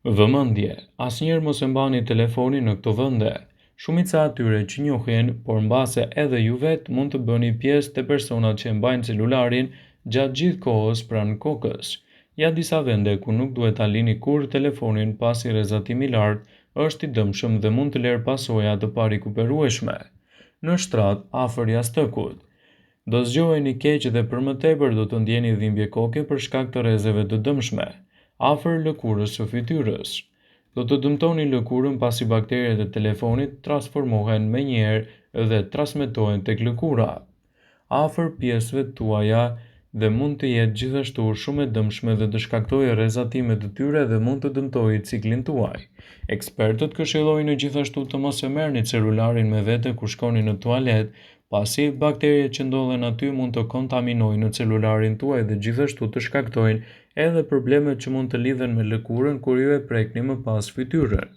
Vëmendje, asnjëherë mos e mbani telefonin në këto vende. Shumica atyre që njohin, por mbase edhe ju vetë mund të bëni pjesë të personat që e mbajnë celularin gjatë gjithë kohës pranë kokës. Ja disa vende ku nuk duhet ta lini kurrë telefonin pasi rrezatimi i lartë është i dëmshëm dhe mund të lërë pasoja të parikuperueshme. Në shtrat afër jastëkut. Do zgjoheni keq dhe për më tepër do të ndjeni dhimbje koke për shkak të rrezeve të dëmshme, afër lëkurës së fytyrës. Do të dëmtoni lëkurën pasi bakteret e telefonit transformohen menjëherë dhe transmetohen tek lëkura, afër pjesëve tuaja dhe mund të jetë gjithashtu shumë e dëmshme dhe të shkaktojë rrezatime të tyre dhe mund të dëmtojë ciklin tuaj. Ekspertët këshillojnë gjithashtu të mos e merrni celularin me vete kur shkoni në tualet, pasi bakteret që ndodhen aty mund të kontaminojnë celularin tuaj dhe gjithashtu të shkaktojnë edhe problemet që mund të lidhen me lëkurën kur ju e prekni më pas fytyrën.